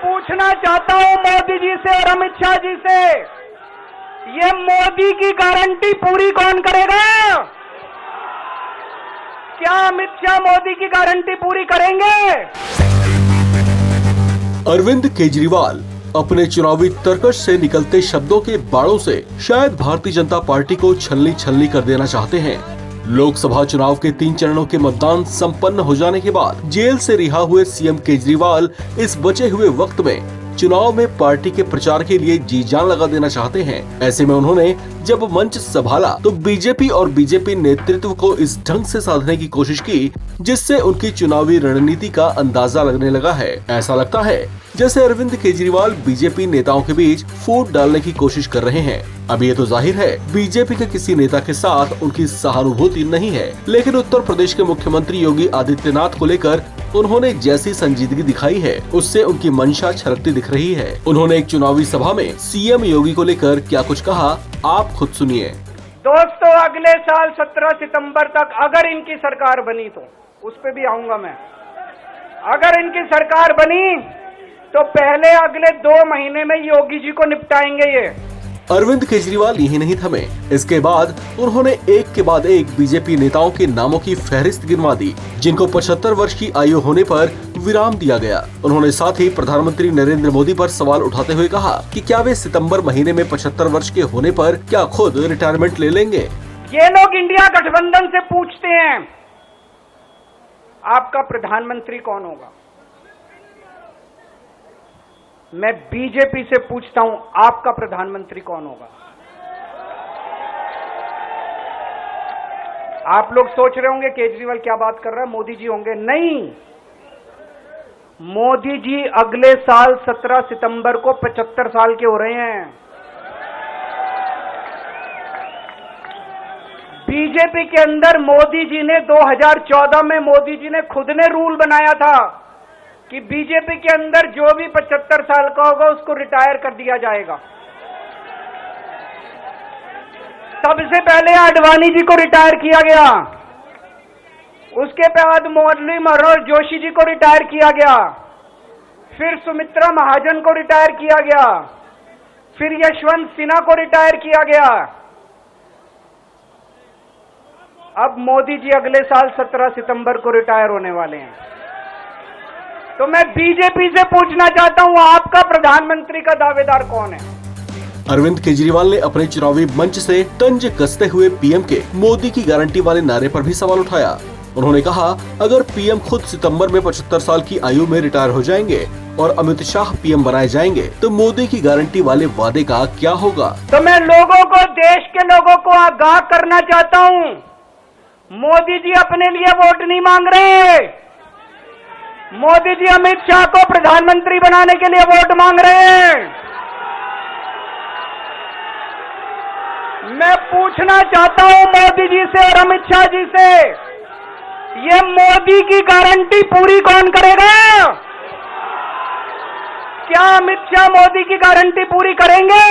पूछना चाहता हूं मोदी जी से और अमित शाह जी से, ये मोदी की गारंटी पूरी कौन करेगा? क्या अमित शाह मोदी की गारंटी पूरी करेंगे? अरविंद केजरीवाल अपने चुनावी तर्कश से निकलते शब्दों के बाड़ों से शायद भारतीय जनता पार्टी को छलनी छलनी कर देना चाहते हैं। लोकसभा चुनाव के 3 चरणों के मतदान संपन्न हो जाने के बाद जेल से रिहा हुए सीएम केजरीवाल इस बचे हुए वक्त में चुनाव में पार्टी के प्रचार के लिए जी जान लगा देना चाहते हैं। ऐसे में उन्होंने जब मंच संभाला तो बीजेपी और बीजेपी नेतृत्व को इस ढंग से साधने की कोशिश की जिससे उनकी चुनावी रणनीति का अंदाजा लगने लगा है। ऐसा लगता है जैसे अरविंद केजरीवाल बीजेपी नेताओं के बीच फूट डालने की कोशिश कर रहे हैं। अब ये तो जाहिर है बीजेपी के किसी नेता के साथ उनकी सहानुभूति नहीं है, लेकिन उत्तर प्रदेश के मुख्यमंत्री योगी आदित्यनाथ को लेकर उन्होंने जैसी संजीदगी दिखाई है उससे उनकी मंशा छलकती दिख रही है। उन्होंने एक चुनावी सभा में सीएम योगी को लेकर क्या कुछ कहा, आप खुद सुनिए। दोस्तों, अगले साल 17 सितंबर तक अगर इनकी सरकार बनी तो उस पे भी आऊंगा मैं। अगर इनकी सरकार बनी तो पहले अगले 2 महीने में योगी जी को निपटाएंगे ये। अरविंद केजरीवाल यही नहीं थमे, इसके बाद उन्होंने एक के बाद एक बीजेपी नेताओं के नामों की फहरिस्त गिनवा दी जिनको 75 वर्ष की आयु होने पर विराम दिया गया। उन्होंने साथ ही प्रधानमंत्री नरेंद्र मोदी पर सवाल उठाते हुए कहा कि क्या वे सितंबर महीने में 75 वर्ष के होने पर क्या खुद रिटायरमेंट ले लेंगे। ये लोग इंडिया गठबंधन से पूछते हैं आपका प्रधानमंत्री कौन होगा। मैं बीजेपी से पूछता हूं आपका प्रधानमंत्री कौन होगा। आप लोग सोच रहे होंगे केजरीवाल क्या बात कर रहा है, मोदी जी होंगे। नहीं, मोदी जी अगले साल 17 सितंबर को 75 साल के हो रहे हैं। बीजेपी के अंदर मोदी जी ने 2014 में मोदी जी ने खुद ने रूल बनाया था कि बीजेपी के अंदर जो भी 75 साल का होगा उसको रिटायर कर दिया जाएगा। सबसे पहले आडवाणी जी को रिटायर किया गया, उसके बाद मुरली मनोहर जोशी जी को रिटायर किया गया, फिर सुमित्रा महाजन को रिटायर किया गया, फिर यशवंत सिन्हा को रिटायर किया गया। अब मोदी जी अगले साल 17 सितंबर को रिटायर होने वाले हैं। तो मैं बीजेपी से पूछना चाहता हूं आपका प्रधानमंत्री का दावेदार कौन है? अरविंद केजरीवाल ने अपने चुनावी मंच से तंज कसते हुए पीएम के मोदी की गारंटी वाले नारे पर भी सवाल उठाया। उन्होंने कहा अगर पीएम खुद सितंबर में 75 साल की आयु में रिटायर हो जाएंगे और अमित शाह पीएम बनाए जाएंगे तो मोदी की गारंटी वाले वादे का क्या होगा। तो मैं लोगों को, देश के लोगों को आगाह करना चाहता हूं, मोदी जी अपने लिए वोट नहीं मांग रहे। मोदी जी अमित शाह को प्रधानमंत्री बनाने के लिए वोट मांग रहे हैं। मैं पूछना चाहता हूं मोदी जी से और अमित शाह जी से, ये मोदी की गारंटी पूरी कौन करेगा? क्या अमित शाह मोदी की गारंटी पूरी करेंगे?